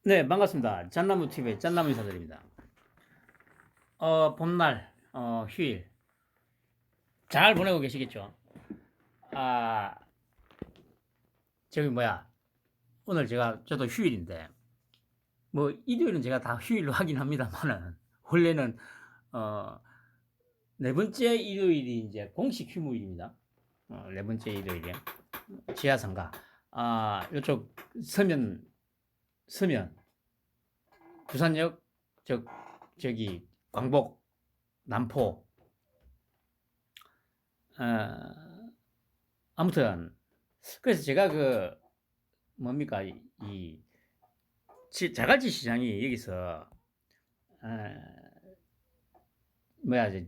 네, 반갑습니다. 짠나무 TV의 짠나무 인사드립니다. 봄날, 휴일. 잘 보내고 계시겠죠? 아, 저기 뭐야. 오늘 저도 휴일인데, 뭐, 일요일은 제가 다 휴일로 하긴 합니다만은, 원래는, 어, 네 번째 일요일이 이제 공식 휴무일입니다. 네 번째 일요일에. 지하상가. 요쪽 서면, 부산역, 저, 저기, 광복, 남포, 어, 아무튼, 그래서 제가 뭡니까, 자갈치 시장이 여기서,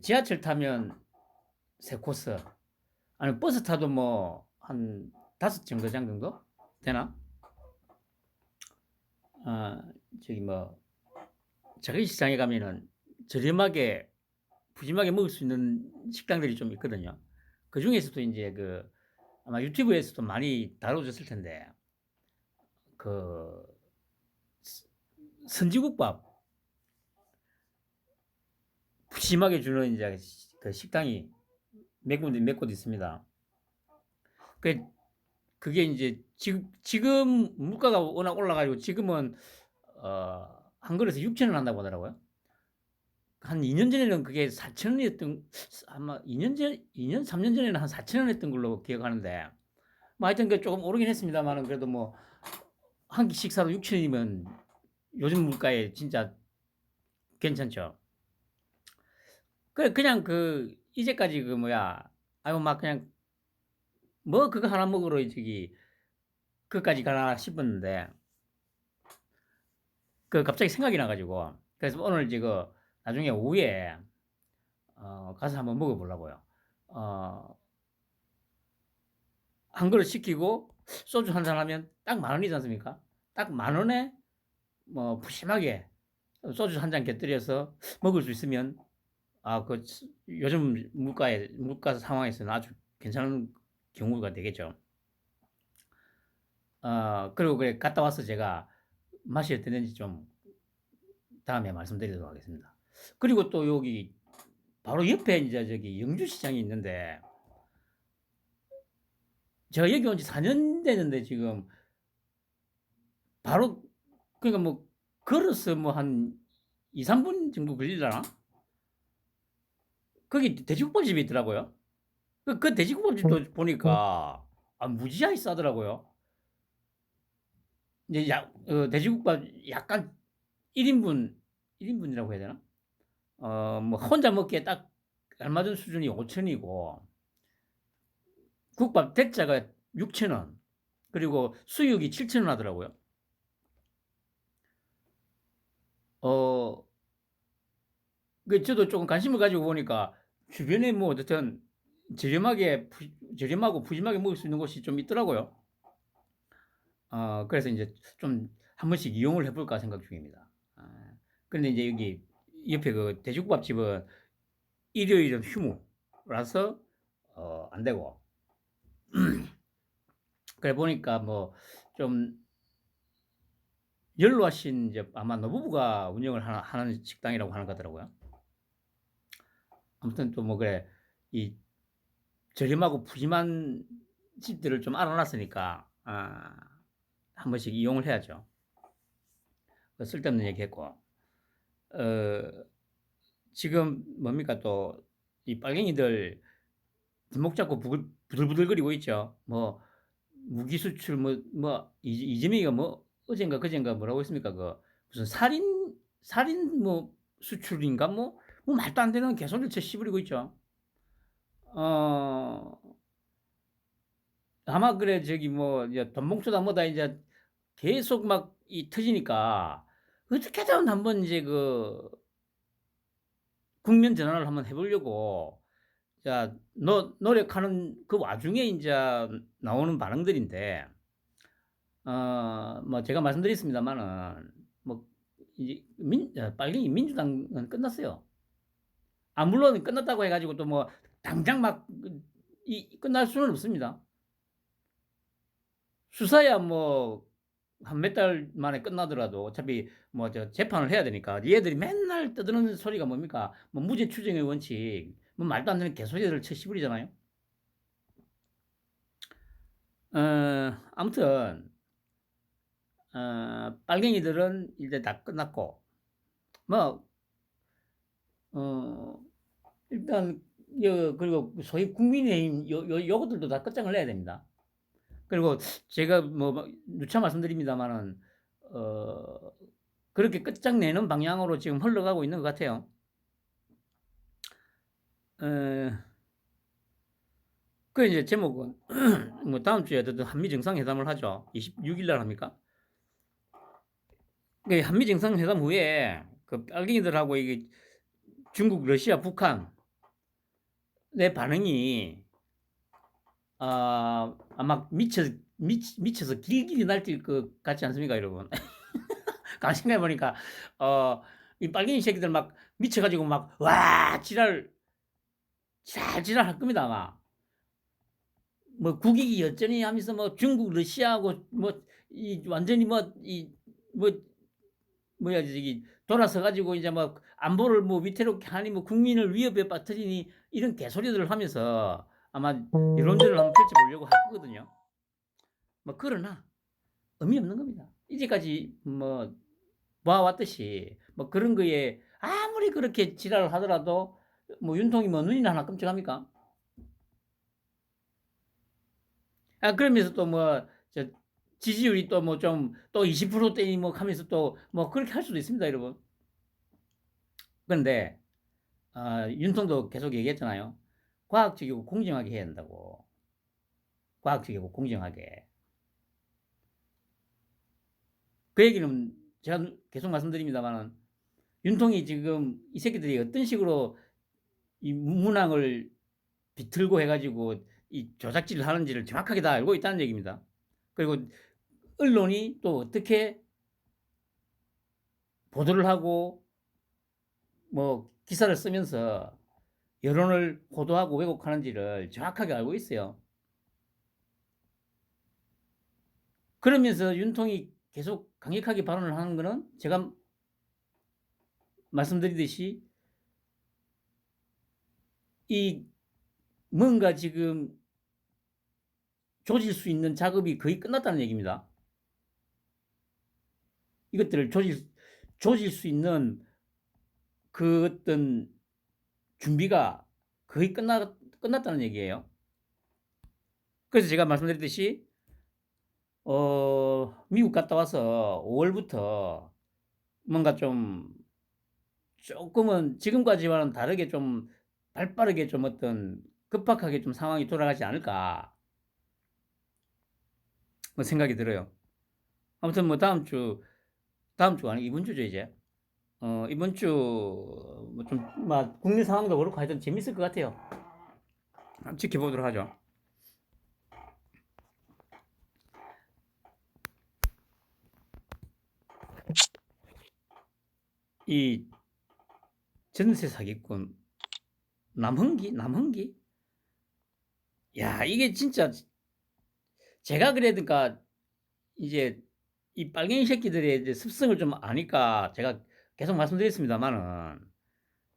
지하철 타면 세 코스, 아니, 버스 타도 뭐, 한 다섯 정거장 정도? 되나? 어, 저기 뭐, 자갈치 시장에 가면은 저렴하게, 푸짐하게 먹을 수 있는 식당들이 좀 있거든요. 그 중에서도 이제 아마 유튜브에서도 많이 다뤄졌을 텐데, 그, 선지국밥, 푸짐하게 주는 이제 그 식당이 몇 곳 있습니다. 그, 그게 이제 지금 물가가 워낙 올라가지고 지금은, 한 그릇에 6천 원 한다고 하더라고요. 한 2년 전에는 그게 4천 원이었던, 아마 2년, 3년 전에는 한 4천 원 했던 걸로 기억하는데, 뭐 하여튼 그 조금 오르긴 했습니다만은 그래도 뭐, 한 끼 식사로 6천 원이면 요즘 물가에 진짜 괜찮죠. 그냥 이제까지 아유, 막 그냥, 뭐 그거 하나 먹으러 그까지 가나 싶었는데, 갑자기 생각이 나가지고, 그래서 오늘 나중에 오후에, 가서 한번 먹어보려고요. 어, 한 그릇 시키고, 소주 한 잔 하면 딱 만 원이지 않습니까? 딱 만 원에, 뭐, 푸짐하게 소주 한 잔 곁들여서 먹을 수 있으면, 요즘 물가 상황에서는 아주 괜찮은 경우가 되겠죠. 그리고 그래, 갔다 와서 제가 맛이 어땠는지 좀 다음에 말씀드리도록 하겠습니다. 그리고 또 여기 바로 옆에 이제 저기 영주시장이 있는데, 제가 여기 온 지 4년 되는데 지금 바로, 그러니까 뭐 걸어서 뭐 한 2, 3분 정도 걸리려나? 거기 돼지국밥집이 있더라고요. 그 돼지국밥집도 보니까 무지하게 싸더라고요. 이제 돼지국밥 약간 1인분, 1인분이라고 해야 되나? 뭐 혼자 먹기에 딱 알맞은 수준이 5천이고, 국밥 대짜가 6,000원, 그리고 수육이 7,000원 하더라고요. 어, 저도 조금 관심을 가지고 보니까 주변에 뭐 어쨌든 저렴하고 푸짐하게 먹을 수 있는 곳이 좀 있더라고요. 그래서 이제 좀 한 번씩 이용을 해볼까 생각 중입니다. 그런데 이제 여기 옆에 그 돼지국밥집은 일요일은 휴무라서, 안 되고. 그래 보니까 뭐 좀 연로하신 이제 아마 노부부가 운영을 하는 식당이라고 하는 거더라고요. 아무튼 또 뭐 그래, 이 저렴하고 푸짐한 집들을 좀 알아놨으니까, 한 번씩 이용을 해야죠. 쓸데없는 얘기 했고, 지금 뭡니까 또, 이 빨갱이들 뒷목 잡고 부들부들거리고 있죠. 뭐, 무기수출, 이재명이가 뭐, 어젠가 그젠가 뭐라고 했습니까? 무슨 살인 뭐, 수출인가 뭐 말도 안 되는 개소리를 쳐 씹으리고 있죠. 어, 아마 그래, 이제 돈봉투다 뭐다 이제 계속 막 터지니까, 어떻게든 한번 이제 국면 전환을 한번 해보려고, 자, 노력하는 그 와중에 이제 나오는 반응들인데, 뭐 제가 말씀드렸습니다만은, 뭐, 이제 빨리 민주당은 끝났어요. 물론 끝났다고 해가지고 또 뭐, 당장 끝날 수는 없습니다. 수사야 뭐, 한 몇 달 만에 끝나더라도 어차피 뭐 저 재판을 해야 되니까 얘들이 맨날 떠드는 소리가 뭡니까? 뭐 무죄 추정의 원칙, 뭐 말도 안 되는 개소리들을 쳐시부리잖아요. 아무튼 빨갱이들은 이제 다 끝났고 뭐 일단 그리고 소위 국민의힘 요것들도 다 끝장을 내야 됩니다. 그리고 제가 뭐 누차 말씀드립니다만은 그렇게 끝장내는 방향으로 지금 흘러가고 있는 것 같아요. 그 이제 제목은 뭐 다음 주에 어쨌든 한미 정상회담을 하죠. 26일 날 합니까? 그 한미 정상회담 후에 그 빨갱이들하고 이게 중국, 러시아, 북한 내 반응이 아마 미쳐서 길길이 날뛸 것 같지 않습니까, 여러분? 가만 생각해 보니까 이 빨갱이 새끼들 막 미쳐가지고 막 와 지랄할 겁니다 아마. 뭐 국익이 여전히 하면서 뭐 중국, 러시아하고 뭐 이 완전히 뭐 이 뭐 뭐야 저기 돌아서 가지고 이제 뭐 안보를 뭐 위태롭게 하니 뭐 국민을 위협에 빠뜨리니 이런 개소리들을 하면서 아마 여론전을 한번 펼쳐보려고 할 거거든요. 뭐 그러나 의미 없는 겁니다. 이제까지 뭐 봐왔듯이 뭐 그런 거에 아무리 그렇게 지랄을 하더라도 뭐 윤통이 뭐 눈이나 하나 끔찍합니까? 그러면서 또 뭐 저 지지율이 또 뭐 좀 또 20%대니 뭐 하면서 또 뭐 그렇게 할 수도 있습니다, 여러분. 그런데 윤통도 계속 얘기했잖아요. 과학적이고 공정하게 해야 한다고. 과학적이고 공정하게. 그 얘기는 제가 계속 말씀드립니다만은 윤통이 지금 이 새끼들이 어떤 식으로 이 문항을 비틀고 해가지고 이 조작질을 하는지를 정확하게 다 알고 있다는 얘기입니다. 그리고 언론이 또 어떻게 보도를 하고 뭐 기사를 쓰면서 여론을 호도하고 왜곡하는지를 정확하게 알고 있어요. 그러면서 윤통이 계속 강력하게 발언을 하는 것은 제가 말씀드리듯이 이 뭔가 지금 조질 수 있는 작업이 거의 끝났다는 얘기입니다. 이것들을 조질 수 있는 그 어떤 준비가 거의 끝났다는 얘기예요. 그래서 제가 말씀드렸듯이 미국 갔다 와서 5월부터 뭔가 좀 조금은 지금까지와는 다르게 좀 발빠르게 좀 어떤 급박하게 좀 상황이 돌아가지 않을까 뭐 생각이 들어요. 아무튼 뭐 다음 주 아니 이번 주죠 이제. 이번 주 뭐 좀 막 국내 상황도 그렇고 하여튼 재밌을 것 같아요. 한번 지켜보도록 하죠. 이 전세 사기꾼 남흥기? 야 이게 진짜 제가 그래니까 이제 이 빨갱이 새끼들의 이제 습성을 좀 아니까 제가 계속 말씀드렸습니다만은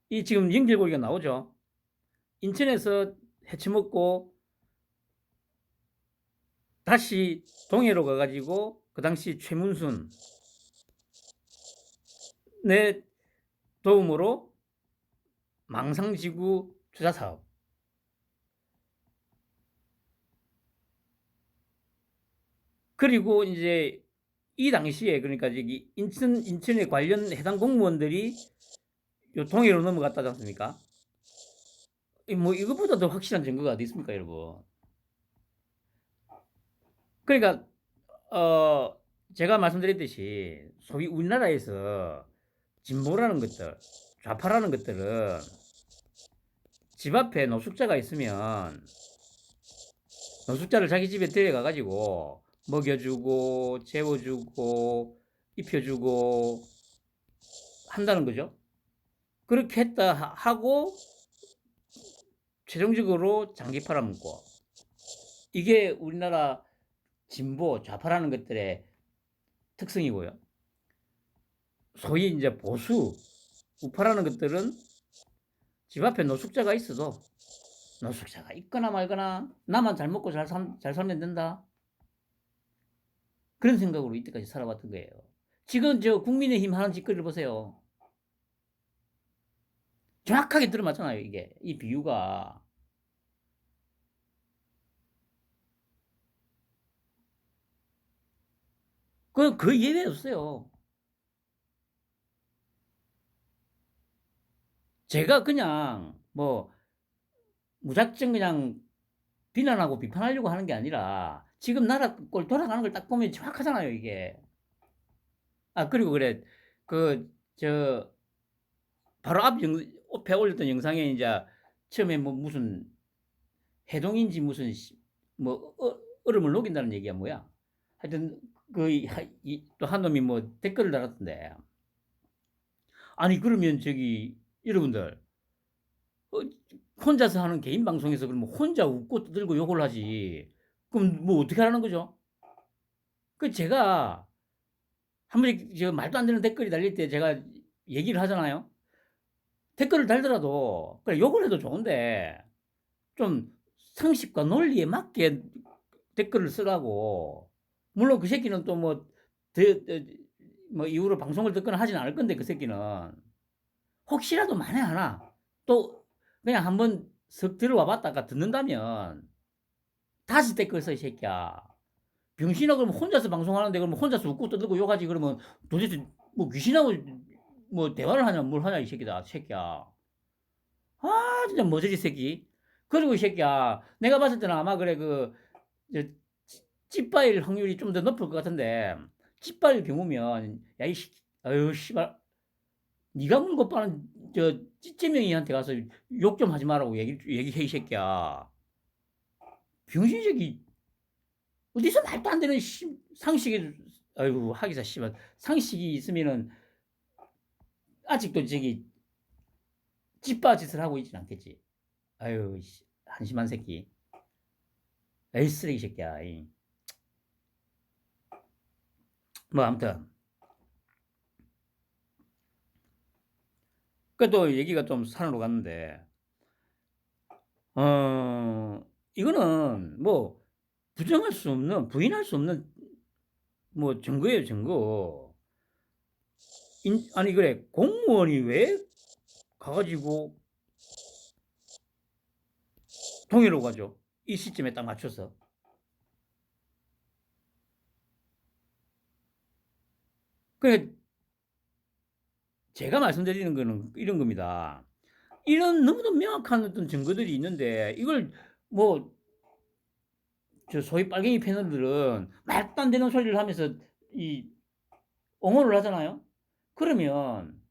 이 지금 연결고리가 나오죠. 인천에서 해치먹고 다시 동해로 가가지고 그 당시 최문순 내 도움으로 망상지구 투자 사업. 그리고 이제 이 당시에 그러니까 저기 인천에 관련 해당 공무원들이 요 동해로 넘어갔다지 않습니까? 뭐 이것보다 더 확실한 증거가 어디 있습니까, 여러분? 그러니까 어 제가 말씀드렸듯이 소위 우리나라에서 진보라는 것들, 좌파라는 것들은 집 앞에 노숙자가 있으면 노숙자를 자기 집에 데려가 가지고 먹여주고 재워주고 입혀주고 한다는 거죠. 그렇게 했다 하고 최종적으로 장기 팔아먹고 이게 우리나라 진보 좌파라는 것들의 특성이고요. 소위 이제 보수 우파라는 것들은 집 앞에 노숙자가 있어도 노숙자가 있거나 말거나 나만 잘 먹고 잘 살면 된다. 그런 생각으로 이때까지 살아왔던 거예요. 지금 저 국민의힘 하는 짓거리를 보세요. 정확하게 들어맞잖아요, 이게. 이 비유가. 그 예외 없어요. 제가 그냥 뭐 무작정 그냥 비난하고 비판하려고 하는 게 아니라 지금 나라 꼴 돌아가는 걸 딱 보면 정확하잖아요, 이게. 아, 그리고 그래. 저 바로 앞에 올렸던 영상에 이제 처음에 뭐 무슨 해동인지 무슨 뭐 얼음을 녹인다는 얘기야 뭐야. 하여튼 또 한 놈이 뭐 댓글을 달았던데. 아니 그러면 저기 여러분들 어, 혼자서 하는 개인 방송에서 그러면 혼자 웃고 떠들고 욕을 하지. 그럼 뭐 어떻게 하라는 거죠? 그 제가 한 번씩 저 말도 안 되는 댓글이 달릴 때 제가 얘기를 하잖아요. 댓글을 달더라도 그래 욕을 해도 좋은데 좀 상식과 논리에 맞게 댓글을 쓰라고. 물론 그 새끼는 또 뭐 이후로 방송을 듣거나 하진 않을 건데 그 새끼는 혹시라도 만에 하나 또 그냥 한번 석 들어와 봤다가 듣는다면 다시 댓글 써 이 새끼야. 병신아 그러면 혼자서 방송하는데 그러면 혼자서 웃고 떠들고 욕하지 그러면 도대체 뭐 귀신하고 뭐 대화를 하냐 뭘 하냐 이 새끼야. 아 진짜 뭐지 이 새끼. 그리고 이 새끼야 내가 봤을 때는 아마 그래 찌빠일 확률이 좀 더 높을 것 같은데 찌빠일 경우면 야이 아유 씨발 네가 물고 빠는 저 찌찌명이한테 가서 욕 좀 하지 말라고 얘기해 이 새끼야. 병신 새끼 어디서 말도 안 되는 상식이 아이고 하기사 씨발 상식이 있으면은 아직도 저기 찌빠 짓을 하고 있진 않겠지. 아유 한심한 새끼. 에이 쓰레기 새끼야. 뭐 아무튼 그또 얘기가 좀 산으로 갔는데 이거는 뭐 부정할 수 없는 부인할 수 없는 뭐 증거예요 증거. 아니 그래 공무원이 왜 가가지고 동해로 가죠? 이 시점에 딱 맞춰서. 그래 제가 말씀드리는 거는 이런 겁니다. 이런 너무도 명확한 어떤 증거들이 있는데 이걸 뭐 저 소위 빨갱이 패널들은 말도 안 되는 소리를 하면서 이 옹호를 하잖아요. 그러면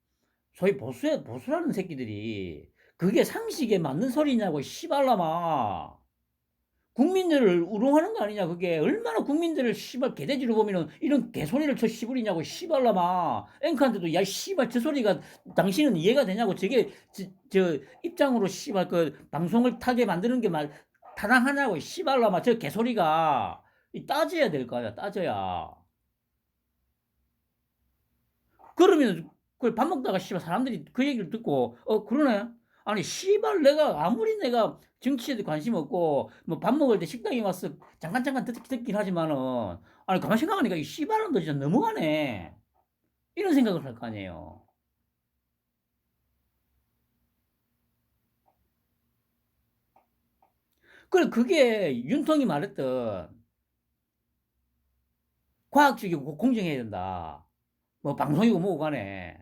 소위 보수라는 새끼들이 그게 상식에 맞는 소리냐고 씨발라마. 국민들을 우롱하는 거 아니냐 그게. 얼마나 국민들을 씨발 개돼지로 보면은 이런 개소리를 쳐 씨부리냐고 씨발라마. 앵커한테도 야 씨발 저 소리가 당신은 이해가 되냐고. 저게 저 입장으로 씨발 그 방송을 타게 만드는 게 타당하냐고 씨발라마. 저 개소리가 따져야 될 거 아니야. 따져야. 그러면 그 밥 먹다가 씨발 사람들이 그 얘기를 듣고 그러네. 아니 씨발 내가 정치에도 관심 없고 뭐 밥 먹을 때 식당에 와서 잠깐 듣긴 하지만은 아니 가만 생각하니까 이 씨발은 너 진짜 너무하네. 이런 생각을 할 거 아니에요. 그래 그게 윤통이 말했던 과학적이고 공정해야 된다. 뭐 방송이고 뭐고 간에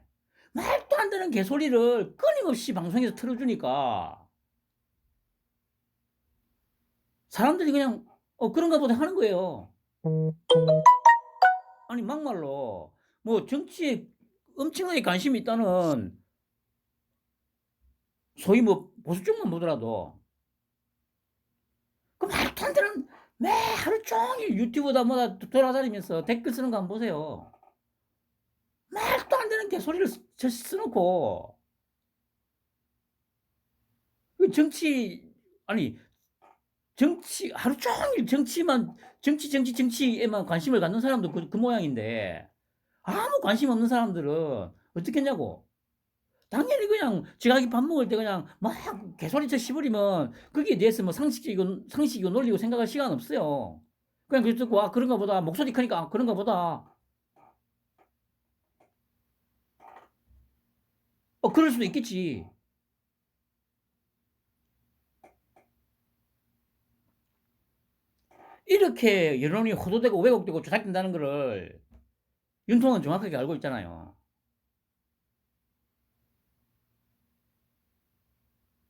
말도 안 되는 개소리를 끊임없이 방송에서 틀어주니까 사람들이 그냥 그런가 보다 하는 거예요. 아니 막말로 뭐 정치에 엄청나게 관심이 있다는 소위 뭐 보수 쪽만 보더라도 그 말도 안 되는 매 하루 종일 유튜브다 뭐다 돌아다니면서 댓글 쓰는 거 한번 보세요. 말도 안 되는 개소리를 써놓고 그 아니 하루 종일 정치에만 관심을 갖는 사람도 그 모양인데 아무 관심 없는 사람들은 어떻겠냐고. 당연히 그냥 지각이 밥 먹을 때 그냥 막 개소리쳐 씹으리면 거기에 대해서 뭐 상식이고 논리고 생각할 시간 없어요. 그냥 그거 듣고 아 그런가 보다. 목소리 크니까 아 그런가 보다. 그럴 수도 있겠지. 이렇게 여론이 호도되고 왜곡되고 조작된다는 거를 윤통은 정확하게 알고 있잖아요.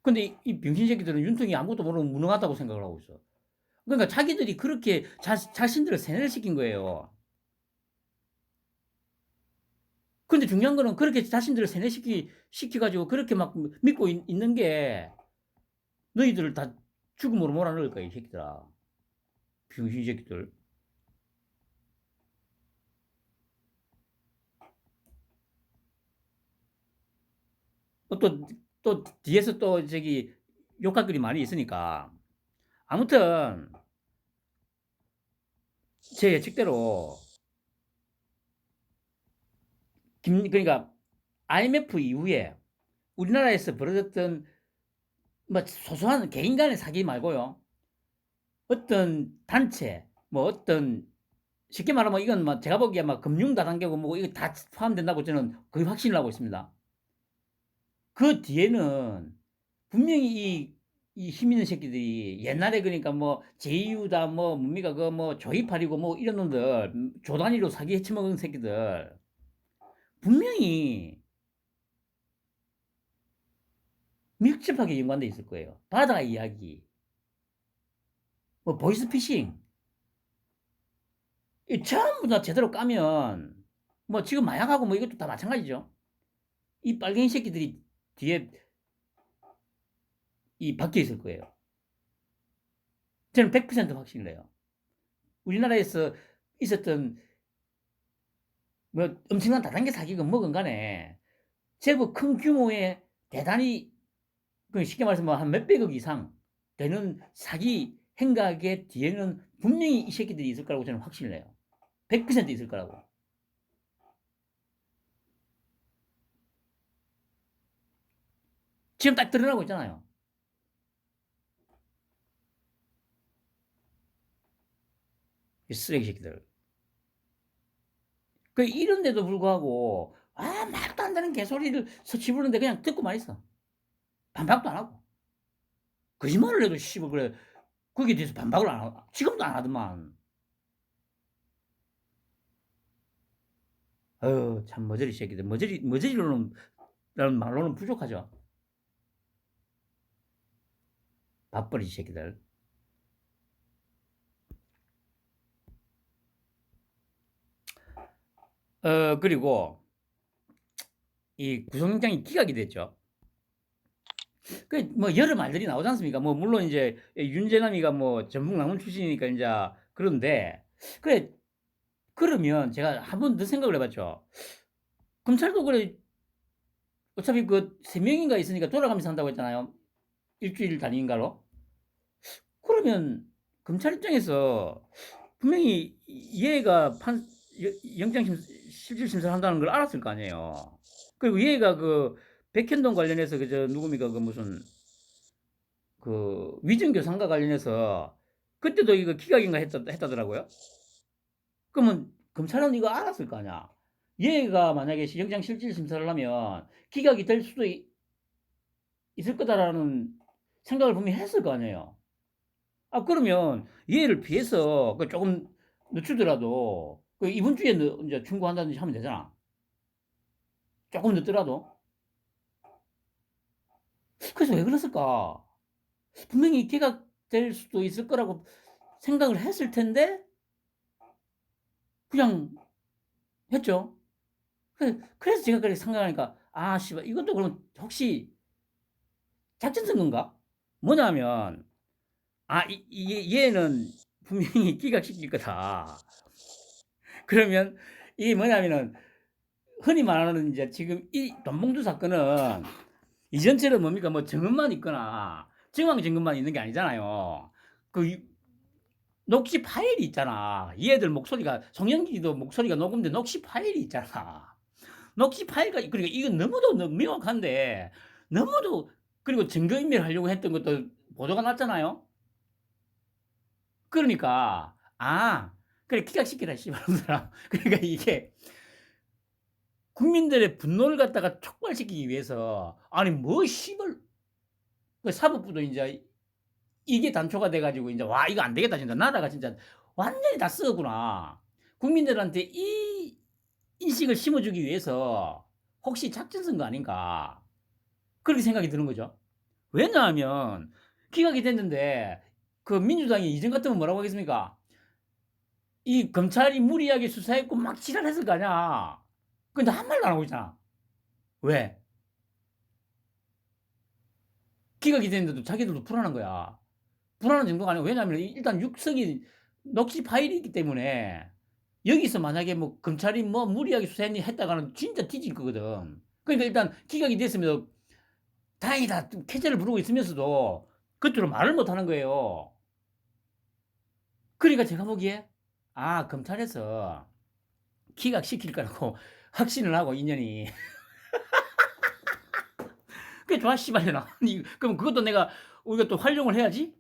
근데 이 병신 새끼들은 윤통이 아무것도 모르는 무능하다고 생각을 하고 있어. 그러니까 자기들이 그렇게 자신들을 세뇌를 시킨 거예요. 근데 중요한 거는 그렇게 자신들을 시켜가지고 그렇게 막 믿고 있는 게 너희들을 다 죽음으로 몰아넣을 거야, 이 새끼들아. 병신 새끼들. 또, 또, 뒤에서 또 저기 욕할 글이 많이 있으니까. 아무튼, 제 예측대로, 그러니까 IMF 이후에 우리나라에서 벌어졌던 뭐 소소한 개인 간의 사기 말고요. 어떤 단체, 뭐 어떤 쉽게 말하면 이건 뭐 제가 보기에 막 금융 다단계고 뭐 이거 다 포함된다고 저는 거의 확신을 하고 있습니다. 그 뒤에는 분명히 이 힘 있는 새끼들이 옛날에 그러니까 뭐 제이유다 뭐 뭡니까 그 뭐 조이팔이고 뭐 이런 놈들 조 단위로 사기 해치먹은 새끼들 분명히 밀접하게 연관돼 있을 거예요. 바다 이야기, 뭐 보이스피싱 이 전부 다 제대로 까면 뭐 지금 마약하고 뭐 이것도 다 마찬가지죠. 이 빨갱이 새끼들이 뒤에 이 박혀 있을 거예요. 저는 100% 확신을 해요. 우리나라에서 있었던 뭐 엄청난 다단계 사기가 뭐건 간에 제법 큰 규모의 대단히 쉽게 말해서 한 몇백억 이상 되는 사기 행각의 뒤에는 분명히 이 새끼들이 있을 거라고 저는 확신을 해요. 100% 있을 거라고. 지금 딱 드러나고 있잖아요. 이 쓰레기 새끼들. 이런데도 불구하고 말도 안 되는 개소리를 서치부르는데 그냥 듣고만 있어. 반박도 안 하고. 거짓말을 해도 씨발 그래. 거기에 대해서 반박을 안 하고. 지금도 안 하더만. 참 머저리 새끼들. 머저리로는 라는 말로는 부족하죠. 밥벌이 새끼들. 그리고 이 구속영장이 기각이 됐죠. 뭐 여러 말들이 나오지 않습니까? 뭐 물론 이제 윤재남이가 뭐 전북 남원 출신이니까 이제 그런데 그래 그러면 제가 한 번 더 생각을 해봤죠. 검찰도 그래 어차피 그 세 명인가 있으니까 돌아가면서 한다고 했잖아요. 일주일 단위인가로. 그러면 검찰 입장에서 분명히 얘가 영장 실질 심사를 한다는 걸 알았을 거 아니에요. 그리고 얘가 그 백현동 관련해서 그저 누굽니까 그 무슨 그 위증교사인가 관련해서 그때도 이거 기각인가 했다더라고요. 그러면 검찰은 이거 알았을 거 아니야. 얘가 만약에 영장 실질 심사를 하면 기각이 될 수도 있을 거다라는 생각을 분명히 했을 거 아니에요. 그러면 얘를 피해서 그 조금 늦추더라도 그 이번 주에 이제 충고한다든지 하면 되잖아. 조금 늦더라도. 그래서 왜 그랬을까? 분명히 기각될 수도 있을 거라고 생각을 했을 텐데 그냥 했죠. 그래서 제가 그렇게 생각하니까 씨발 이것도 그럼 혹시 작전 선거인가? 뭐냐면 얘는 분명히 기각시킬 거다. 그러면 이게 뭐냐면은 흔히 말하는 이제 지금 이 돈봉투 사건은 이전처럼 뭡니까 뭐 증언만 있거나 정황 증거만 있는 게 아니잖아요. 그 녹취 파일이 있잖아. 얘들 목소리가 송영길도 목소리가 녹음된 녹취 파일이 있잖아. 녹취 파일가 그러니까 이건 너무도 명확한데 너무도 그리고 증거인멸 하려고 했던 것도 보도가 났잖아요. 그러니까 그래 기각시키라 씨발놈들아. 그러니까 이게 국민들의 분노를 갖다가 촉발시키기 위해서 아니 뭐 씨발 그 사법부도 인제 이게 단초가 돼 가지고 인제 '와 이거 안 되겠다 진짜. 나라가 진짜 완전히 다 썩었구나.' 국민들한테 이 인식을 심어 주기 위해서 '혹시 작전 쓴 거 아닌가.' 그렇게 생각이 드는 거죠. 왜냐하면 기각이 됐는데 그 민주당이 이전 같으면 뭐라고 하겠습니까? 이 검찰이 무리하게 수사했고 막 지랄했을 거 아니야. 근데 한 말도 안 하고 있잖아. 왜? 기각이 됐는데도 자기들도 불안한 거야. 불안한 정도가 아니고 왜냐하면 일단 육성이 녹취 파일이 있기 때문에 여기서 만약에 뭐 검찰이 뭐 무리하게 수사했니 했다가는 진짜 뒤질 거거든. 그러니까 일단 기각이 됐으면 다행이다. 쾌재를 부르고 있으면서도 겉으로 말을 못 하는 거예요. 그러니까 제가 보기에 검찰에서 기각시킬 거라고 확신을 하고 인연이 그게 좋아 씨발려나. 그럼 그것도 내가 우리가 또 활용을 해야지.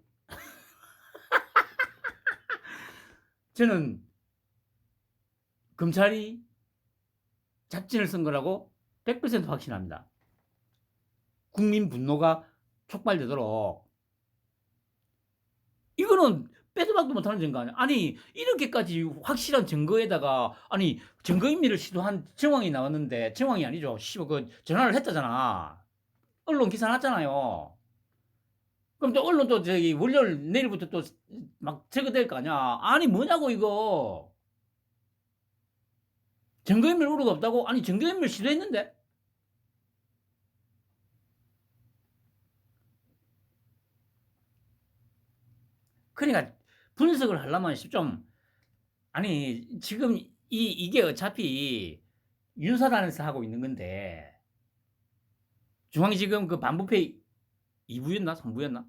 저는 검찰이 작전을 쓴 거라고 100% 확신합니다. 국민 분노가 촉발되도록. 이거는 빼도 박도 못하는 증거 아니야. 아니 이렇게까지 확실한 증거에다가 아니 증거인멸을 시도한 정황이 나왔는데 정황이 아니죠. 씨발 그 전화를 했다잖아. 언론 기사 났잖아요. 그럼 또 언론도 저기 월요일 내일부터 또 막 제거될 거 아니야. 아니 뭐냐고 이거. 증거인멸 우려가 없다고? 아니 증거인멸 시도했는데. 그러니까 분석을 하려면 좀 아니 지금 이게 어차피 윤사단에서 하고 있는 건데 중앙지검 그 반부패 2 부였나 3 부였나?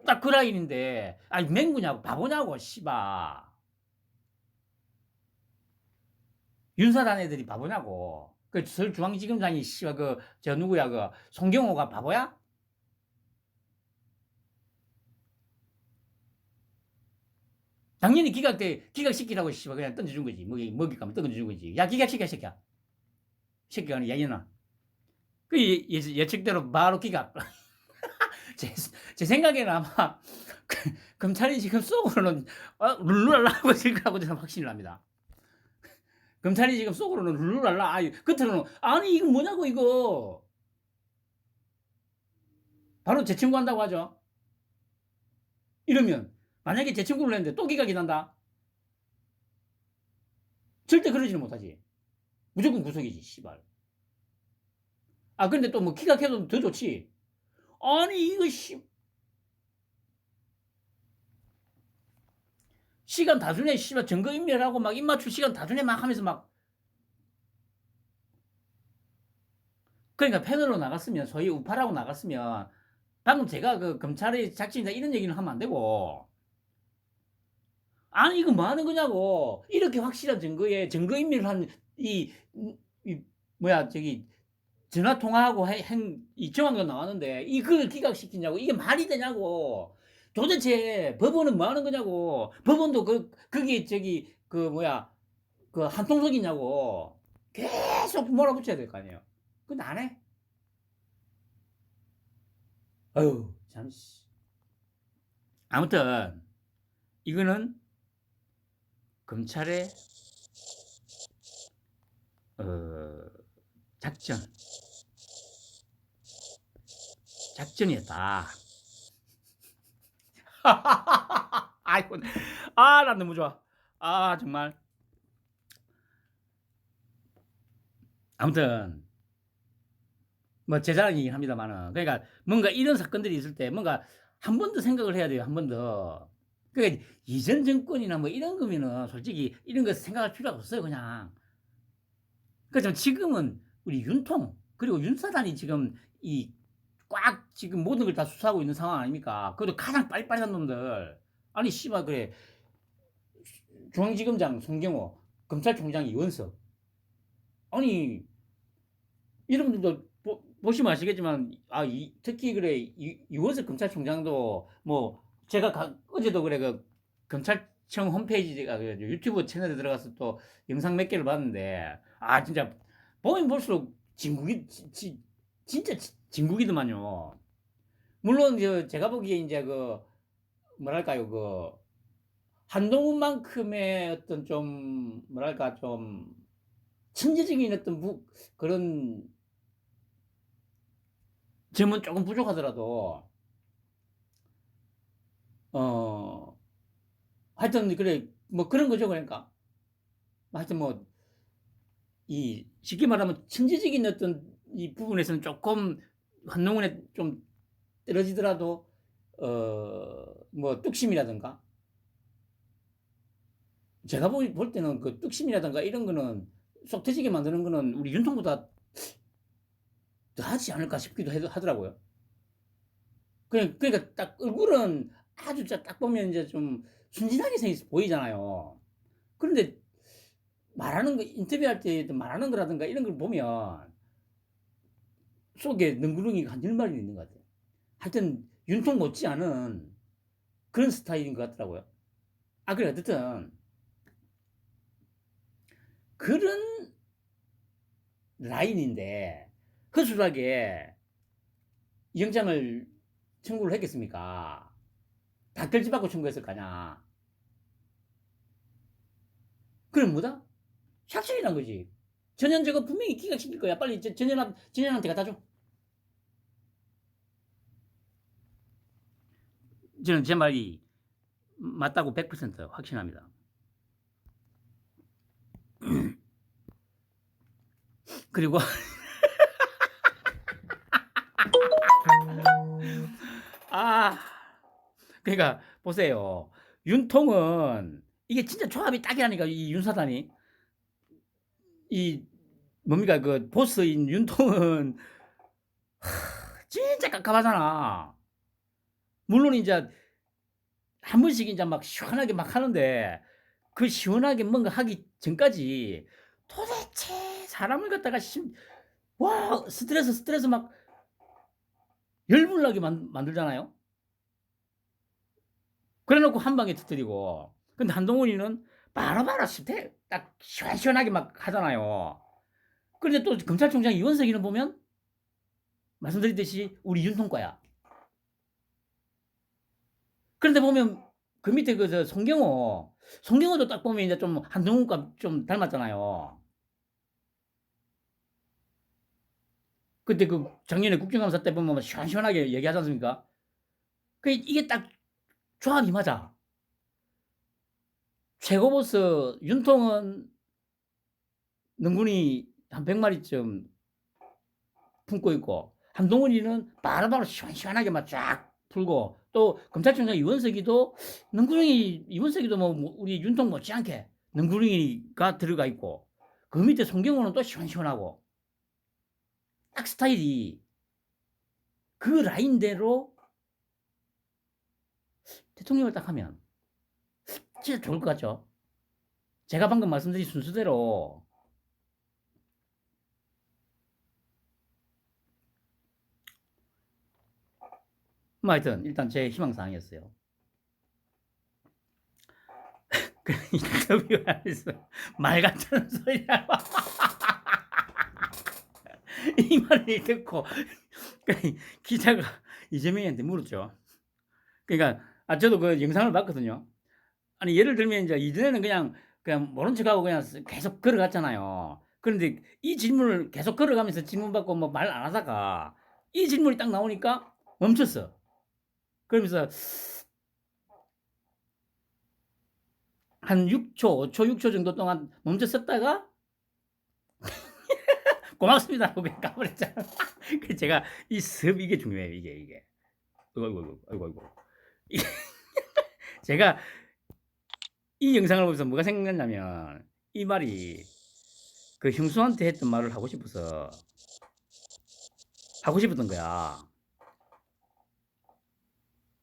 딱 그 라인인데 아니 맹구냐고 바보냐고 씨발. 윤사단 애들이 바보냐고. 그 서울중앙지검장이 씨발 그 저 누구야 그 송경호가 바보야? 당연히 기각시키라고 씨발 그냥 던져준 거지. 먹일 거면 던져준 거지. 야 기각시켜 이 새끼야. 이 새끼가 아니 야 이년아. 그 예측대로 바로 기각. 제 생각에는 아마 검찰이 지금 속으로는 룰루랄라 하고 있을 거라고 저는 확신을 합니다. 검찰이 지금 속으로는 룰루랄라 겉으로는 아니 이거 뭐냐고 이거. 바로 재청구한다고 하죠. 이러면 만약에 재청구를 했는데 또 기각이 난다. 절대 그러지는 못하지. 무조건 구속이지 씨발. 근데 또 뭐 기각해도 더 좋지. 아니 이거 시간 다 주네 씨발 증거인멸하고 막 입맞출 시간 다 주네 막 하면서 막 그러니까 패널로 나갔으면 소위 우파라고 나갔으면 방금 제가 그 검찰의 작전이다 이런 얘기는 하면 안 되고 아니 이거 뭐 하는 거냐고 이렇게 확실한 증거에 증거인멸한 이 뭐야 저기 전화 통화하고 이 정황도 나왔는데 이걸 기각시키냐고 이게 말이 되냐고 도대체 법원은 뭐 하는 거냐고 법원도 그게 저기 그 뭐야 그 한통속이냐고 계속 몰아붙여야 될 거 아니에요. 근데 안 해. 어휴 참. 아무튼 이거는 검찰의 작전 작전이었다. 아이고 난 너무 좋아. 정말 아무튼 뭐 제 자랑이긴 합니다만은 그러니까 뭔가 이런 사건들이 있을 때 뭔가 한 번 더 생각을 해야 돼요. 한 번 더. 그러니까 이전 정권이나 뭐 이런 거면은 솔직히 이런 거 생각할 필요가 없어요. 그냥. 그렇지만 지금은 우리 윤통 그리고 윤사단이 지금 이 꽉 지금 모든 걸 다 수사하고 있는 상황 아닙니까? 그것도 가장 빨리빨리한 놈들. 아니 씨발 그래 중앙지검장 송경호, 검찰총장 이원석. 아니 이런 분들도 보시면 아시겠지만 특히 그래 이원석 검찰총장도 뭐 제가 어제도 그래 그 검찰청 홈페이지가 그 유튜브 채널에 들어가서 또 영상 몇 개를 봤는데 진짜 보면 볼수록 진짜 진국이더만요. 물론 제가 보기에 이제 그 뭐랄까요 그 한동훈만큼의 어떤 좀 뭐랄까 좀 천재적인 어떤 그런 점은 조금 부족하더라도 하여튼 그래 뭐 그런 거죠. 그러니까 하여튼 뭐 이 쉽게 말하면 천재적인 어떤 이 부분에서는 조금 한동훈에 좀 떨어지더라도 뭐 뚝심이라든가 제가 볼 때는 그 뚝심이라든가 이런 거는 속 터지게 만드는 거는 우리 윤통보다 더 하지 않을까 싶기도 하더라고요. 그러니까 딱 얼굴은 아주 딱 보면 이제 좀 순진하게 보이잖아요. 그런데 말하는 거 인터뷰할 때 말하는 거라든가 이런 걸 보면 속에 능구렁이가 한 10마리 있는 것 같아요. 하여튼 윤통 못지않은 그런 스타일인 것 같더라고요. 그래 어쨌든 그런 라인인데 허술하게 영장을 청구를 했겠습니까? 닭들지 받고 청구했을 거냐? 그럼 뭐다? 샥실이란 거지. 전현 저거 분명히 기각시킬 거야. 빨리 전현한테 갖다 줘. 저는 제 말이 맞다고 100% 확신합니다. 그리고 그러니까 보세요. 윤통은 이게 진짜 조합이 딱이라니까 이 윤사단이 이 뭡니까 그 보스인 윤통은 진짜 깝깝하잖아. 물론 이제 한 번씩 이제 막 시원하게 막 하는데 그 시원하게 뭔가 하기 전까지 도대체 사람을 갖다가 와 스트레스 막 열불 나게 만들잖아요. 그래놓고 한 방에 터뜨리고. 근데 한동훈이는 바로바로 딱 시원시원하게 막 하잖아요. 그런데 또 검찰총장 이원석이는 보면 말씀드렸듯이 우리 윤통과야. 그런데 보면 그 밑에 그 송경호도 딱 보면 이제 좀 한동훈과 좀 닮았잖아요. 그때 그 작년에 국정감사 때 보면 시원시원하게 얘기하지 않습니까? 이게 딱 조합이 맞아. 최고보스 윤통은 능군이 한 100마리쯤 품고 있고 한동훈이는 바로바로 시원시원하게 막 쫙 풀고 또 검찰총장 이원석이도 이원석이도 뭐 우리 윤통 못지않게 능구렁이가 들어가 있고 그 밑에 송경호는 또 시원시원하고 딱 스타일이 그 라인대로 대통령을 딱 하면 진짜 좋을 것 같죠. 제가 방금 말씀드린 순서대로 뭐 하여튼 일단 제 희망사항이었어요. 그 인터뷰 안에서 말 같은 소리라고 이 말을 듣고 기자가 이재명한테 물었죠. 그러니까 저도 그 영상을 봤거든요. 아니 예를 들면 이제 이전에는 그냥 모른 척하고 그냥 계속 걸어갔잖아요. 그런데 이 질문을 계속 걸어가면서 질문받고 뭐 말 안 하다가 이 질문이 딱 나오니까 멈췄어. 그러면서 한 6초, 5초, 6초 정도 동안 멈췄었다가 고맙습니다 하고 그냥 가버렸잖아. 그 제가 이 습 이게 중요해요. 이게. 아이고. 제가 이 영상을 보면서 뭐가 생각났냐면 이 말이 그 형수한테 했던 말을 하고 싶었던 거야.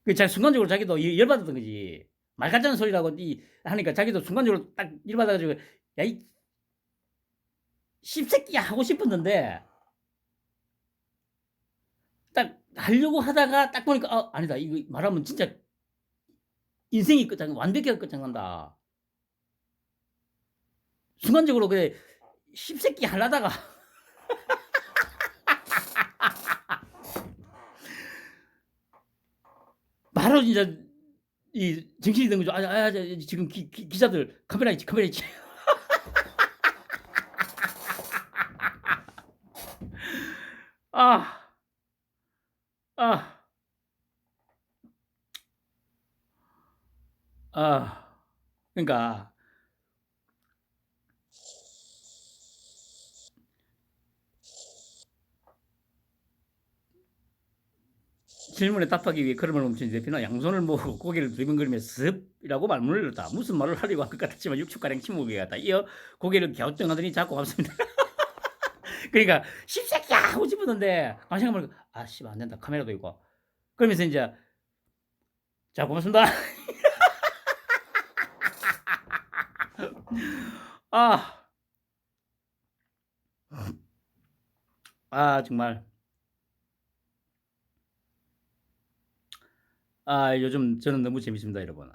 그 순간적으로 자기도 열받았던 거지. 말 같지 않은 소리라고 하니까 자기도 순간적으로 딱 일 받아 가지고 "야 이 씹새끼야." 하고 싶었는데 딱 하려고 하다가 딱 보니까 '아 아니다. 이거 말하면 진짜 인생이 끝장 완벽하게 끝장난다.' 순간적으로 그래 씹새끼 하려다가 바로 진짜 이 정신이 든 거죠. 지금 기자들 카메라 있지, 카메라 있지. 아. 아. 아. 그러니까 질문에 답하기 위해 걸음을 멈춘 대표는 양손을 모으고 고개를 두리번거리며 습이라고 말문을 열었다. 무슨 말을 하려고 할 것 같았지만 6초가량 침묵이 갔다. 이어 고개를 갸우뚱하더니 잡고 갔습니다. 그러니까 "씹새끼야." 하고 싶었는데 가만 생각해 보니까 '아 씨발 안 된다. 카메라도 있고.' 그러면서 인제 "자 고맙습니다." 아. 아 정말 요즘 저는 너무 재밌습니다 여러분.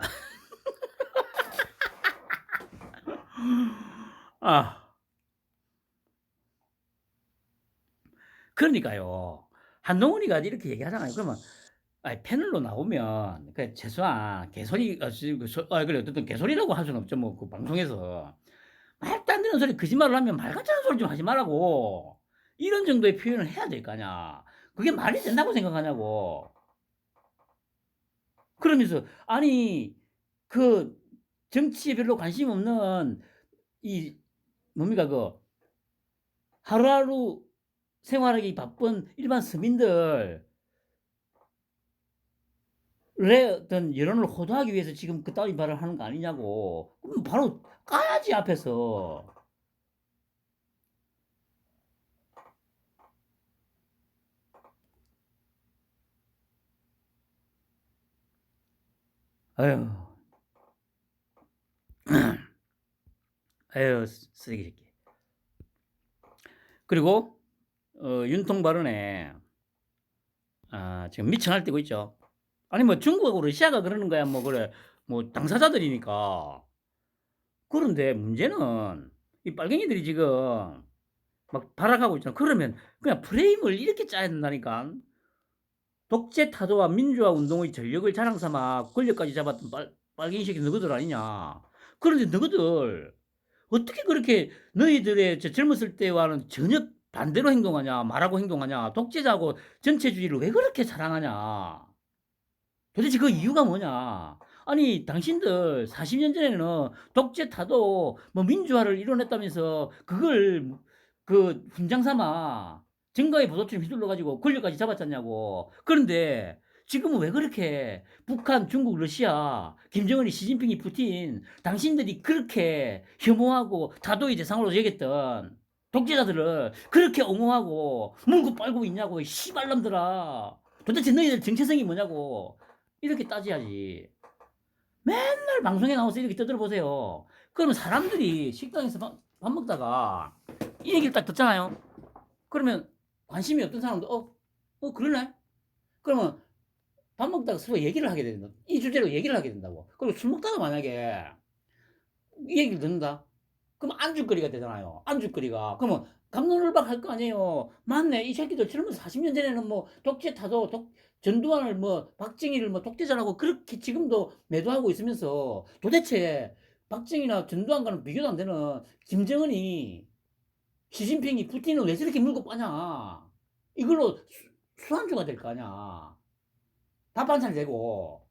아 그러니까요. 한동훈이가 이렇게 얘기하잖아요. 그러면 패널로 나오면 최소한 개소리 그래 어쨌든 개소리라고 할 수는 없죠 뭐 그 방송에서. 말도 안 되는 소리 거짓말을 하면 말 같지 않은 소리 좀 하지 말라고. 이런 정도의 표현을 해야 될 거 아니야. 그게 말이 된다고 생각하냐고. 그러면서 아니 그 정치에 별로 관심 없는 이 뭡니까 하루하루 생활하기 바쁜 일반 서민들의 어떤 여론을 호도하기 위해서 지금 그따위 말을 하는 거 아니냐고. 그럼 바로 까야지 앞에서. 아유. 아유 쓰레기 새끼. 그리고 윤통 발언에 지금 미청할 때고 있죠. 아니 뭐 중국하고 러시아가 그러는 거야 뭐 그래 뭐 당사자들이니까. 그런데 문제는 이 빨갱이들이 지금 막 발악하고 있잖아. 그러면 그냥 프레임을 이렇게 짜야 된다니까. 독재 타도와 민주화 운동의 전력을 자랑 삼아 권력까지 잡았던 빨갱이 새끼 너희들 아니냐. 그런데 너희들 어떻게 그렇게 너희들의 젊었을 때와는 전혀 반대로 행동하냐, 말하고 행동하냐, 독재자고 전체주의를 왜 그렇게 사랑하냐. 도대체 그 이유가 뭐냐. 아니 당신들 40년 전에는 독재 타도 뭐 민주화를 이뤄냈다면서 그걸 훈장 삼아 정가의 보도처럼 휘둘러 가지고 권력까지 잡았잖냐고. 그런데 지금은 왜 그렇게 북한, 중국, 러시아, 김정은이, 시진핑이, 푸틴 당신들이 그렇게 혐오하고 타도의 대상으로 여겼던 독재자들을 그렇게 옹호하고 물고 빨고 있냐고. 이 씨발놈들아. 도대체 너희들 정체성이 뭐냐고. 이렇게 따져야지. 맨날 방송에 나와서 이렇게 떠들어 보세요. 그러면 사람들이 식당에서 밥 먹다가 이 얘기를 딱 듣잖아요. 그러면 관심이 없던 사람도 그러네. 그러면 밥 먹다가 서로 얘기를 하게 된다. 이 주제로 얘기를 하게 된다고. 그리고 술 먹다가 만약에 이 얘기를 듣는다. 그럼 안주거리가 되잖아요. 안주거리가. 그러면 갑론을박 할 거 아니에요. 맞네. 이 새끼들 젊은 40년 전에는 뭐 독재 타도 전두환을 뭐 박정희를 뭐 독재자라고 그렇게 지금도 매도하고 있으면서 도대체 박정희나 전두환과는 비교도 안 되는 김정은이 시진핑이 푸틴은 왜 저렇게 물고 빠냐. 이걸로 술안주가 될 거 아니야. 밥 한잔 되고.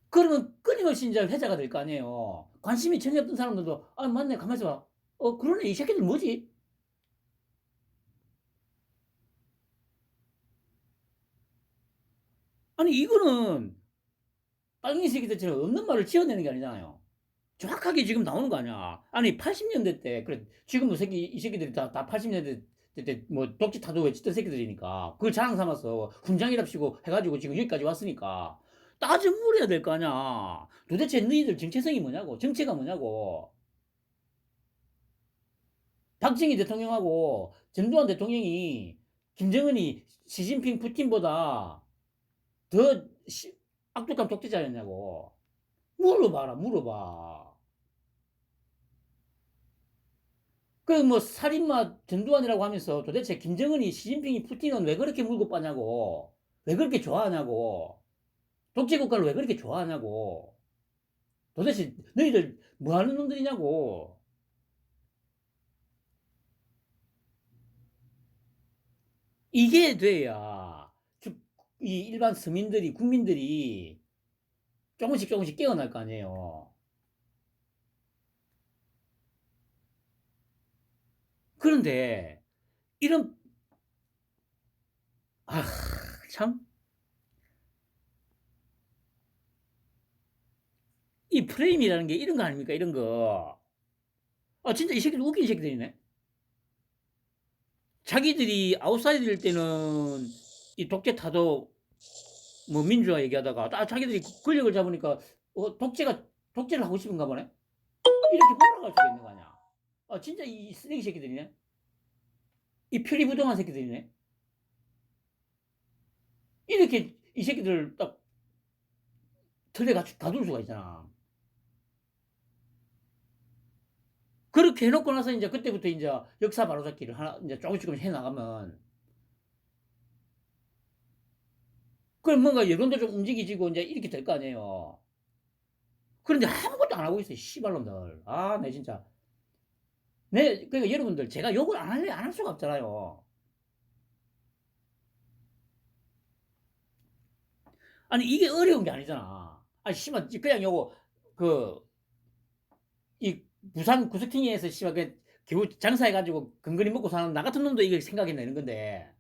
그러면 끊임없이 이제 회자가 될 거 아니에요. 관심이 전혀 없던 사람들도 맞네. 가만있어 봐. 그러네. 이 새끼들 뭐지? 아니 이거는 빨갱이 새끼들처럼 없는 말을 지어내는 게 아니잖아요. 정확하게 지금 나오는 거 아니야. 아니 80년대 때 그래 지금 뭐 이 새끼들이 다 80년대 때 뭐 독재 타도 외치던 새끼들이니까 그걸 자랑 삼아서 훈장이랍시고 해가지고 지금 여기까지 왔으니까 따져 물어야 될 거 아니야. 도대체 너희들 정체성이 뭐냐고, 정체가 뭐냐고. 박정희 대통령하고 전두환 대통령이 김정은이 시진핑 푸틴보다 더 악독한 독재자였냐고. 물어봐라, 물어봐. 그 뭐 살인마 전두환이라고 하면서 도대체 김정은이 시진핑이 푸틴은 왜 그렇게 물고 빠냐고. 왜 그렇게 좋아하냐고. 독재국가를 왜 그렇게 좋아하냐고. 도대체 너희들 뭐 하는 놈들이냐고. 이게 돼야 이 일반 서민들이, 국민들이 조금씩 조금씩 깨어날 거 아니에요. 그런데 이런 아, 참, 이 프레임이라는 게 이런 거 아닙니까? 이런 거. 아, 진짜 이 새끼들 웃긴 새끼들이네. 자기들이 아웃사이드일 때는 이 독재 타도 뭐 민주화 얘기하다가 자기들이 권력을 잡으니까 독재를 하고 싶은가 보네. 이렇게 몰아갈 수가 있는 거 아니야. 아, 진짜 이 쓰레기 새끼들이네. 이 표리부동한 새끼들이네. 이렇게 이 새끼들 딱 틀에 가둘 수가 있잖아. 그렇게 해놓고 나서 이제 그때부터 이제 역사 바로잡기를 하나 이제 조금씩 해 나가면 그럼 뭔가 여론도 좀 움직이지고 이제 이렇게 될 거 아니에요. 그런데 아무것도 안 하고 있어요, 씨발놈들. 아, 내 진짜. 그러니까 여러분들 제가 욕을 안 할래 안 할 수가 없잖아요. 아니 이게 어려운 게 아니잖아. 아니 씨발 그냥 요거 그 이 부산 구스팅에서 씨발 그 겨우 장사해가지고 근근히 먹고 사는 나 같은 놈도 이게 생각이 나는 건데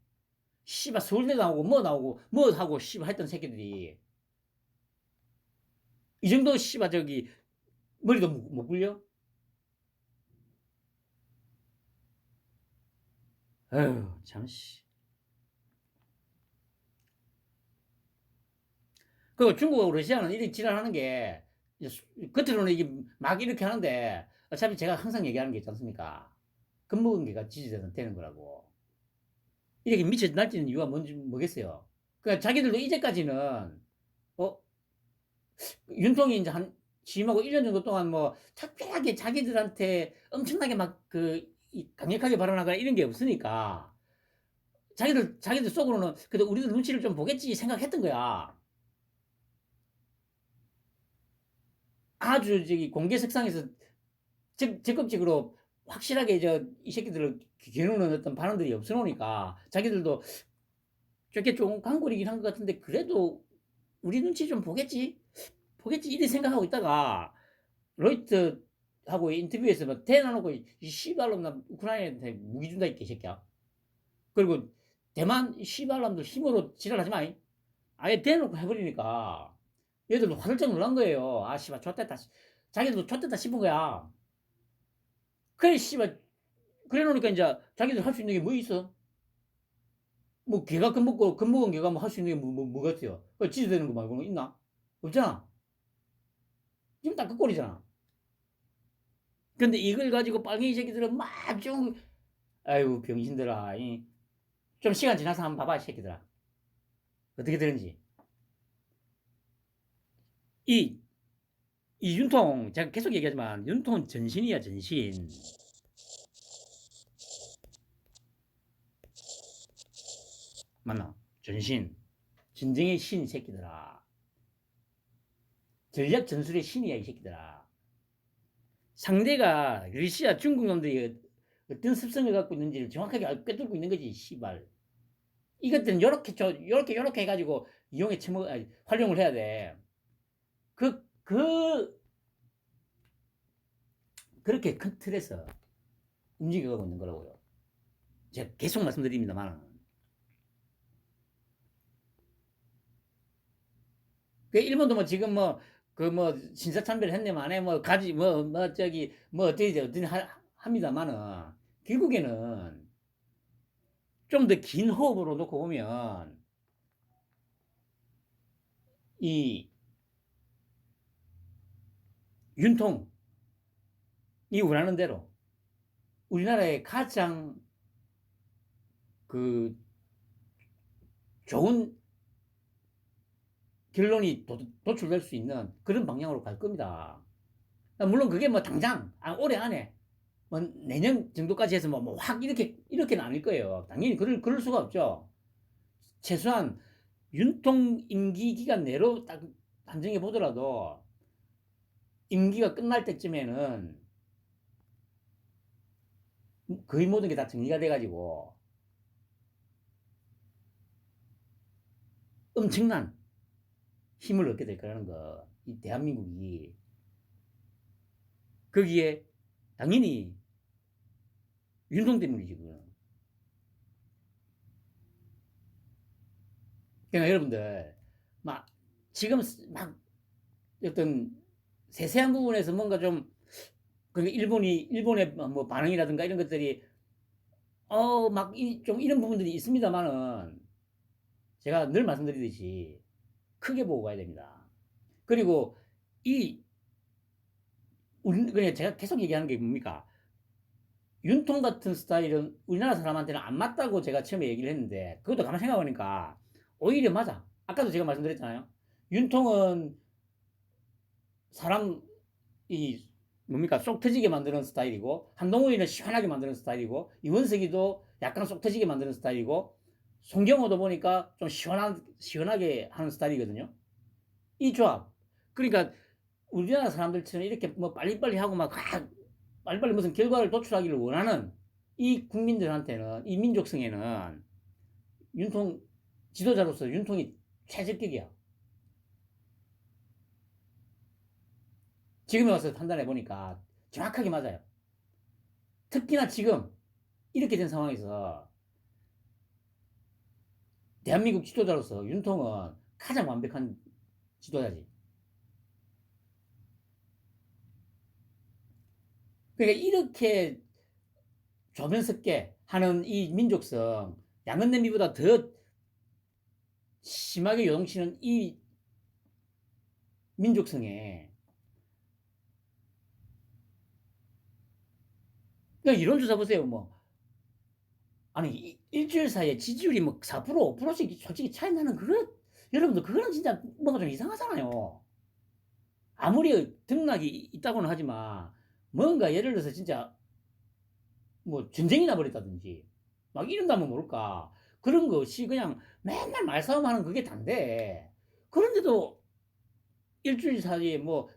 씨발 서울대 나오고 뭐 나오고 뭐 하고 씨발 했던 새끼들이 이 정도 씨발 저기 머리도 못 굴려? 아유 참 씨. 그리고 중국하고 러시아는 이렇게 지랄하는 게 겉으로는 이게 막 이렇게 하는데 어차피 제가 항상 얘기하는 게 있지 않습니까? 겁먹은 개가 지지대는 되는 거라고. 이렇게 미쳐 날뛰는 이유가 뭔지 뭐겠어요? 그러니까 자기들도 이제까지는 어 윤통이 이제 한 취임하고 1년 정도 동안 뭐 특별하게 자기들한테 엄청나게 막 강력하게 발언하거나 이런 게 없으니까 자기들 속으로는 그래도 우리도 눈치를 좀 보겠지 생각했던 거야. 아주 저기 공개 석상에서 적극적으로 확실하게 이 새끼들을 겨누는 어떤 발언들이 없어 놓으니까 자기들도 저게 좀 강골이긴 한 것 같은데 그래도 우리 눈치 좀 보겠지 이렇게 생각하고 있다가 로이터하고 인터뷰에서 막 대놔놓고 이 씨발놈 나 우크라이나한테 무기 준다 이 새끼야. 그리고 대만 씨발놈들 힘으로 지랄하지 마. 아예 대놓고 해버리니까 얘들도 화들짝 놀란 거예요. 아 씨발 좆됐다. 자기들도 좆됐다 싶은 거야. 그래 씨발 그래 놓으니까 이제 자기들 할 수 있는 게 뭐 있어? 뭐 개가 겁먹은 개가 뭐 할 수 있는 게 뭐가 있어요? 지지되는 거 말고는 있나? 없잖아. 지금 딱 그 꼴이잖아. 근데 이걸 가지고 빨갱이 새끼들은 막 좀, 아이고, 병신들아. 좀 시간 지나서 한번 봐봐, 이 새끼들아. 어떻게 되는지. 이, 이 윤통, 제가 계속 얘기하지만, 윤통은 전신이야, 전신. 맞나? 전신. 진정의 신, 이 새끼들아. 전략 전술의 신이야, 이 새끼들아. 상대가 러시아, 중국 놈들이 어떤 습성을 갖고 있는지를 정확하게 꿰뚫고 있는 거지, 씨발. 이것들은 요렇게 해가지고 활용을 해야 돼. 그렇게 큰 틀에서 움직여가고 있는 거라고요. 제가 계속 말씀드립니다만. 그 일본도 뭐 지금 신사참배를 했네 만에 어떻게 합니다만은 결국에는 좀 더 긴 호흡으로 놓고 보면 이 윤통이 원하는 대로 우리나라의 가장 그 좋은 결론이 도출될 수 있는 그런 방향으로 갈 겁니다. 물론 그게 뭐 당장 올해 안에 뭐 내년 정도까지 해서 뭐 확 이렇게는 아닐 거예요. 당연히 그럴 수가 없죠. 최소한 윤통 임기 기간 내로 딱 단정해 보더라도 임기가 끝날 때쯤에는 거의 모든 게 다 정리가 돼가지고 엄청난 힘을 얻게 될 거라는 거. 이 대한민국이 거기에 당연히 윤통 때문이지. 그러니까 여러분들 막 지금 막 어떤 세세한 부분에서 뭔가 좀 그러니까 일본의 뭐 반응이라든가 이런 것들이 막 좀 이런 부분들이 있습니다만은 제가 늘 말씀드리듯이 크게 보고 가야 됩니다. 그리고 그냥 제가 계속 얘기하는 게 뭡니까? 윤통 같은 스타일은 우리나라 사람한테는 안 맞다고 제가 처음에 얘기를 했는데 그것도 가만 생각해보니까 오히려 맞아. 아까도 제가 말씀드렸잖아요. 윤통은 사람 뭡니까? 쏙 터지게 만드는 스타일이고 한동훈이는 시원하게 만드는 스타일이고 이원석이도 약간 쏙 터지게 만드는 스타일이고 송경호도 보니까 좀 시원하게 하는 스타일이거든요. 이 조합. 그러니까 우리나라 사람들처럼 이렇게 뭐 빨리빨리 하고 막 빨리빨리 무슨 결과를 도출하기를 원하는 이 국민들한테는 이 민족성에는 윤통 지도자로서 윤통이 최적격이야. 지금에 와서 판단해 보니까 정확하게 맞아요. 특히나 지금 이렇게 된 상황에서 대한민국 지도자로서 윤통은 가장 완벽한 지도자지. 그러니까 이렇게 조변석계 하는 이 민족성, 양은 냄비보다 더 심하게 요동치는 이 민족성에 그냥 이론조사 보세요. 뭐 아니 일주일 사이에 지지율이 뭐 4% 5%씩 솔직히 차이 나는 그거 여러분들 그거는 진짜 뭔가 좀 이상하잖아요. 아무리 등락이 있다고는 하지만 뭔가 예를 들어서 진짜 뭐 전쟁이 나버렸다든지 막 이런다면 모를까 그런 것이 그냥 맨날 말싸움하는 그게 단데 그런데도 일주일 사이에 뭐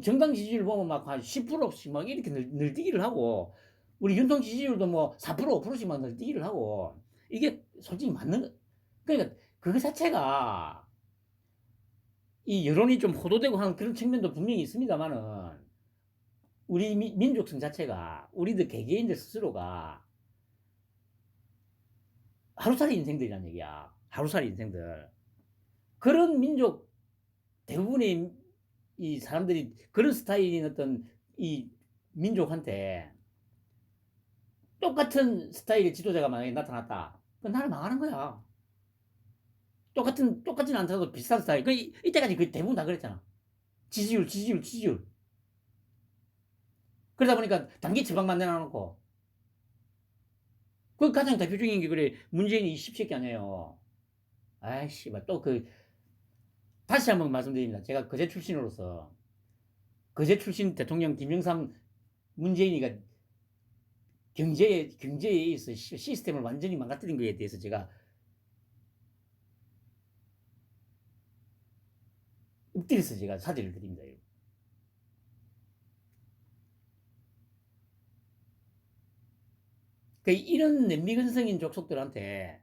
정당 지지율 보면 막 한 10%씩 막 이렇게 늘뛰기를 하고 우리 윤통 지지율도 뭐 4% 5%씩 막 늘뛰기를 하고 이게 솔직히 맞는 거 그러니까 그거 자체가 이 여론이 좀 호도되고 하는 그런 측면도 분명히 있습니다만은 우리 민족성 자체가 우리들 개개인들 스스로가 하루살이 인생들이란 얘기야. 하루살이 인생들. 그런 민족 대부분의 이 사람들이 그런 스타일인 어떤 이 민족한테 똑같은 스타일의 지도자가 만약에 나타났다. 그럼 나라 망하는 거야. 똑같지는 않더라도 비슷한 스타일. 이때까지 대부분 다 그랬잖아. 지지율. 그러다 보니까 단기 처방 만들어놓고. 그 가장 대표적인 게 그래. 문재인이 10새끼 아니에요. 아이씨, 또 다시 한번 말씀드립니다. 제가 거제 출신으로서. 거제 출신 대통령 김영삼 문재인이가 경제에 있어 시스템을 완전히 망가뜨린 거에 대해서 제가 엎드려서 제가 사죄를 드립니다. 이런 냄비근성인 족속들한테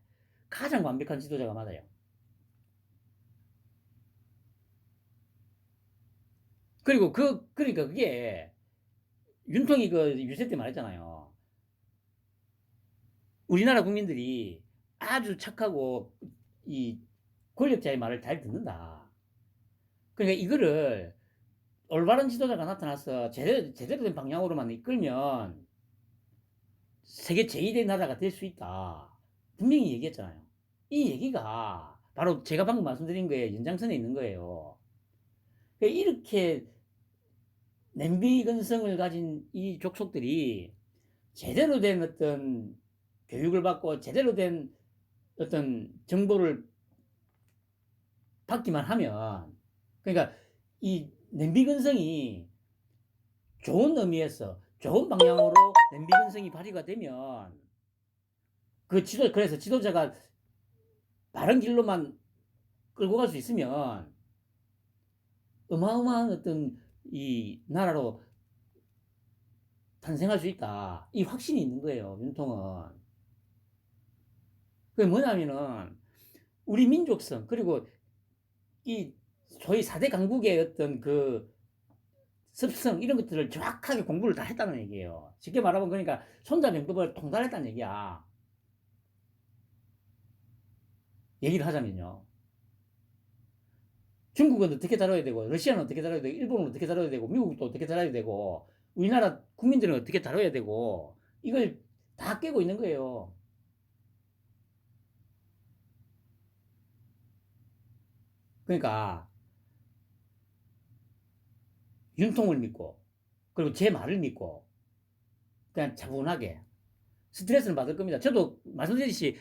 가장 완벽한 지도자가 맞아요. 그러니까 그게 윤통이 유세 때 말했잖아요. 우리나라 국민들이 아주 착하고 이 권력자의 말을 잘 듣는다. 그러니까 이거를 올바른 지도자가 나타나서 제대로 된 방향으로만 이끌면 세계 제1의 나라가 될 수 있다. 분명히 얘기했잖아요. 이 얘기가 바로 제가 방금 말씀드린 거에 연장선에 있는 거예요. 이렇게 냄비 근성을 가진 이 족속들이 제대로 된 어떤 교육을 받고 제대로 된 어떤 정보를 받기만 하면, 그러니까 이 냄비 근성이 좋은 의미에서 좋은 방향으로 냄비 근성이 발휘가 되면 그래서 지도자가 바른 길로만 끌고 갈 수 있으면 어마어마한 어떤 이 나라로 탄생할 수 있다. 이 확신이 있는 거예요, 윤통은. 그게 뭐냐면은 우리 민족성, 그리고 이 소위 4대 강국의 어떤 그 습성, 이런 것들을 정확하게 공부를 다 했다는 얘기예요. 쉽게 말하면 그러니까 손자병법을 통달했다는 얘기야. 얘기를 하자면요. 중국은 어떻게 다뤄야 되고, 러시아는 어떻게 다뤄야 되고, 일본은 어떻게 다뤄야 되고, 미국도 어떻게 다뤄야 되고, 우리나라 국민들은 어떻게 다뤄야 되고, 이걸 다 깨고 있는 거예요. 그러니까 윤통을 믿고, 그리고 제 말을 믿고 그냥 차분하게, 스트레스는 받을 겁니다. 저도 말씀드렸듯이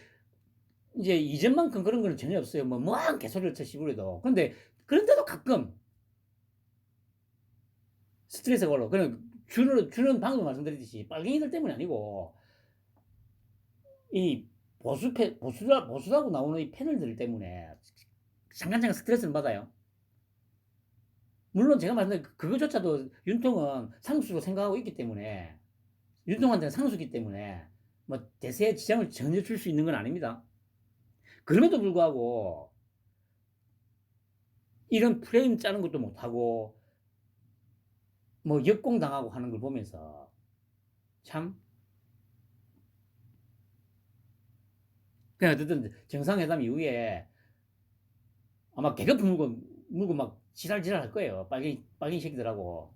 이제 이전만큼 그런 거는 전혀 없어요. 뭐한 개소리를 쳐씹으려도. 근데 그런데도 가끔 스트레스가 올라. 그냥 주는 방금 말씀드렸듯이 빨갱이들 때문이 아니고 이 보수라고 나오는 이 패널들 때문에 잠깐 스트레스를 받아요. 물론 제가 말씀드린 그거조차도 윤통은 상수로 생각하고 있기 때문에, 윤통한테는 상수기 때문에 뭐 대세에 지장을 전혀 줄 수 있는 건 아닙니다. 그럼에도 불구하고 이런 프레임 짜는 것도 못하고 뭐 역공당하고 하는 걸 보면서 참, 그냥 어쨌든 정상회담 이후에 아마 개거품 물고 막 지랄지랄 할 거예요. 빨갱이 새끼들하고.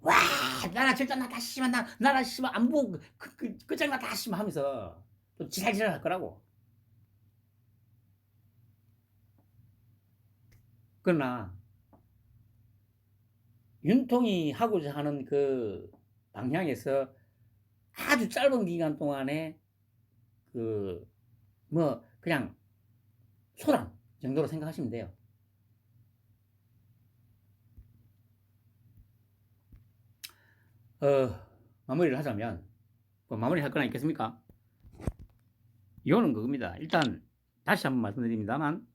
와, 나라 절단 나다 씨발, 나라 씨발 안보 끝장 나다 씨발 하면서 또 지랄지랄 할 거라고. 그러나 윤통이 하고자 하는 그 방향에서 아주 짧은 기간 동안에 그 뭐 그냥 소란 정도로 생각하시면 돼요. 마무리를 하자면, 뭐 마무리 할 거나 있겠습니까? 이거는 그겁니다. 일단 다시 한번 말씀드립니다만,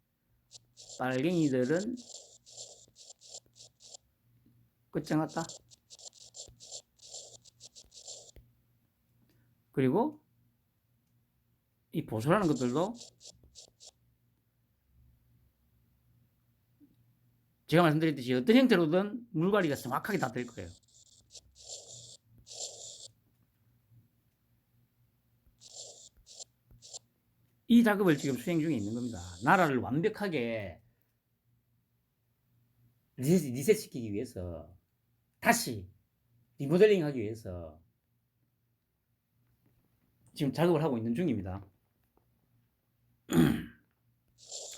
빨갱이들은 끝장났다. 그리고 이 보수라는 것들도 제가 말씀드렸듯이 어떤 형태로든 물갈이가 정확하게 다 될 거예요. 이 작업을 지금 수행 중에 있는 겁니다. 나라를 완벽하게 리셋시키기 위해서, 다시 리모델링 하기 위해서 지금 작업을 하고 있는 중입니다.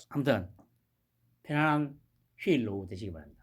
아무튼 편안한 휴일 오후 되시기 바랍니다.